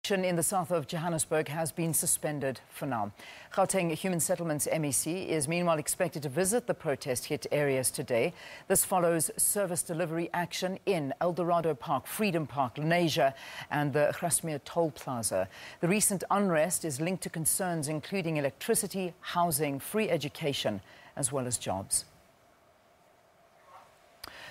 In the south of Johannesburg has been suspended for now. Gauteng Human Settlements MEC is meanwhile expected to visit the protest-hit areas today. This follows service delivery action in Eldorado Park, Freedom Park, Lenasia and the Grasmere toll plaza. The recent unrest is linked to concerns including electricity, housing, free education as well as jobs.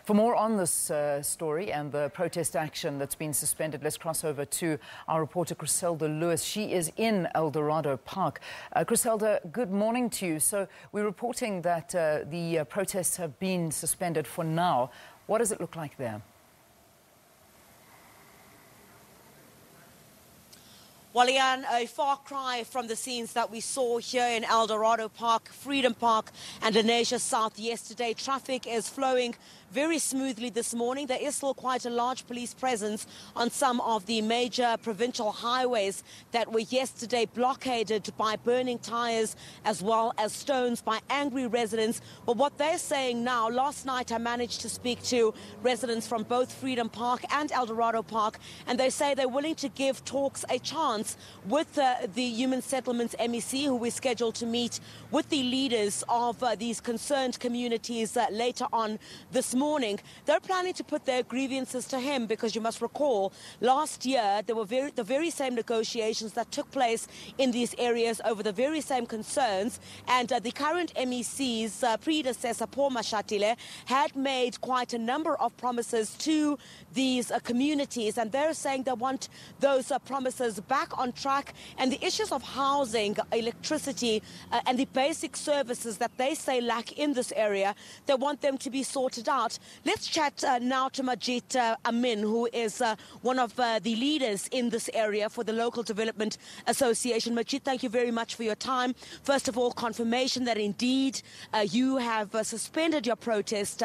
For more on this story and the protest action that's been suspended, let's cross over to our reporter Chriselda Lewis. She is in Eldorado Park. Chriselda, good morning to you. So we're reporting that the protests have been suspended for now. What does it look like there? Well, Ian, a far cry from the scenes that we saw here in Eldorado Park, Freedom Park and Lenasia South yesterday. Traffic is flowing very smoothly this morning. There is still quite a large police presence on some of the major provincial highways that were yesterday blockaded by burning tyres as well as stones by angry residents. But what they're saying now, last night I managed to speak to residents from both Freedom Park and Eldorado Park, and they say they're willing to give talks a chance with the Human Settlements MEC, who is scheduled to meet with the leaders of these concerned communities later on this morning. They're planning to put their grievances to him because you must recall last year there were the very same negotiations that took place in these areas over the very same concerns, and the current MEC's predecessor, Paul Mashatile, had made quite a number of promises to these communities, and they're saying they want those promises back on track, and the issues of housing, electricity and the basic services that they say lack in this area, they want them to be sorted out. Let's chat now to Majid Amin, who is one of the leaders in this area for the Local Development Association. Majid, thank you very much for your time. First of all, confirmation that indeed you have suspended your protest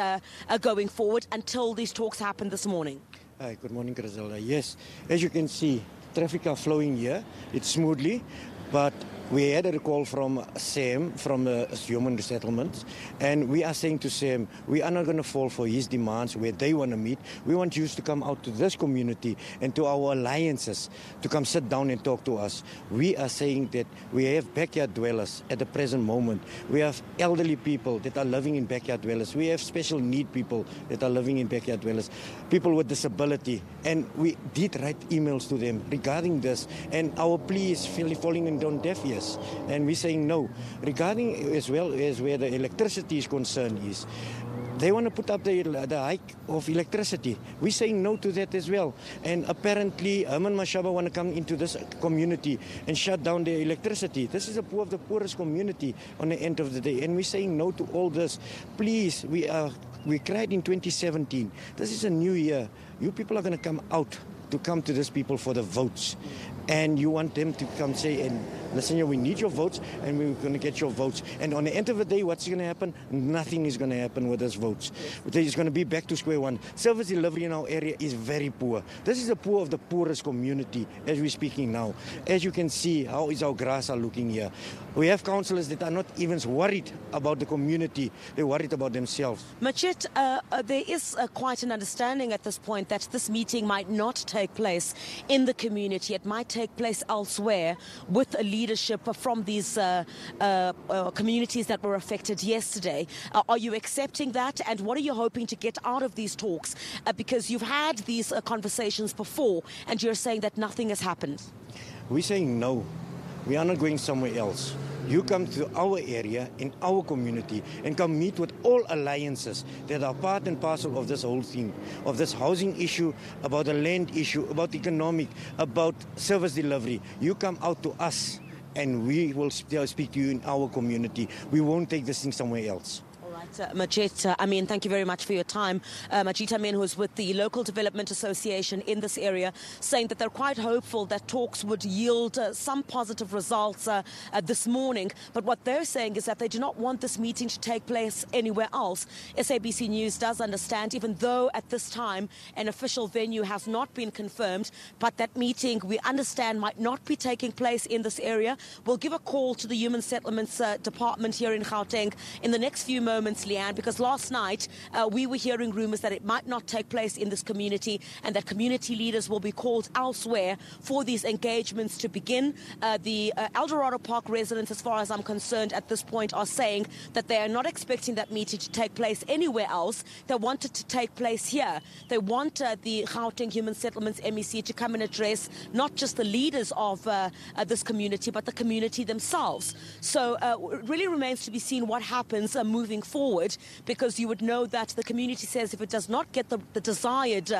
going forward until these talks happen this morning. Hi, good morning, Chriselda. Yes, as you can see, traffic are flowing here. It's smoothly, but we had a call from Sam, from the Human Settlements, and we are saying to Sam, we are not going to fall for his demands where they want to meet. We want you to come out to this community and to our alliances to come sit down and talk to us. We are saying that we have backyard dwellers at the present moment. We have elderly people that are living in backyard dwellers. We have special need people that are living in backyard dwellers, people with disability, and we did write emails to them regarding this, and our plea is falling on deaf ears. And we're saying no. Regarding as well as where the electricity is concerned is, they want to put up the hike of electricity. We're saying no to that as well. And apparently, Herman Mashaba want to come into this community and shut down the electricity. This is the poorest community on the end of the day. And we're saying no to all this. Please, we cried in 2017. This is a new year. You people are going to come out to these people for the votes. And you want them to come say, and listen, we need your votes, and we're going to get your votes. And on the end of the day, what's going to happen? Nothing is going to happen with those votes. It's going to be back to square one. Service delivery in our area is very poor. This is the poor of the poorest community as we're speaking now. As you can see, how is our grass are looking here. We have councillors that are not even worried about the community. They're worried about themselves. Majid, there is quite an understanding at this point that this meeting might not take place in the community. It might take place elsewhere with a leadership from these communities that were affected yesterday. Are you accepting that? And what are you hoping to get out of these talks? Because you've had these conversations before and you're saying that nothing has happened. We're saying no. We are not going somewhere else. You come to our area, in our community, and come meet with all alliances that are part and parcel of this whole thing, of this housing issue, about the land issue, about economic, about service delivery. You come out to us, and we will speak to you in our community. We won't take this thing somewhere else. Majid Amin, thank you very much for your time. Majid Amin, who's with the Local Development Association in this area, saying that they're quite hopeful that talks would yield some positive results this morning. But what they're saying is that they do not want this meeting to take place anywhere else. SABC News does understand, even though at this time an official venue has not been confirmed, but that meeting, we understand, might not be taking place in this area. We'll give a call to the Human Settlements Department here in Gauteng in the next few moments chance, Leanne, because last night we were hearing rumours that it might not take place in this community and that community leaders will be called elsewhere for these engagements to begin. The Eldorado Park residents, as far as I'm concerned at this point, are saying that they are not expecting that meeting to take place anywhere else. They want it to take place here. They want the Gauteng Human Settlements MEC to come and address not just the leaders of this community, but the community themselves. So it really remains to be seen what happens moving forward, because you would know that the community says if it does not get the desired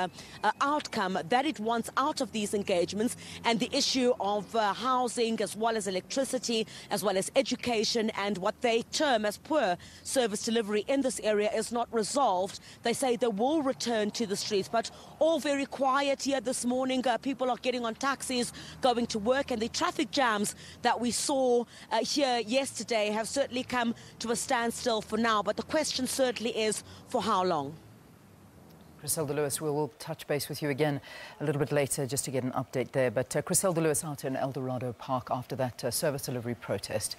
outcome that it wants out of these engagements, and the issue of housing as well as electricity as well as education and what they term as poor service delivery in this area is not resolved, they say they will return to the streets. But all very quiet here this morning. People are getting on taxis, going to work, and the traffic jams that we saw here yesterday have certainly come to a standstill for now. But the question certainly is, for how long? Chriselda Lewis, we'll touch base with you again a little bit later just to get an update there. But Chriselda Lewis out in Eldorado Park after that service delivery protest.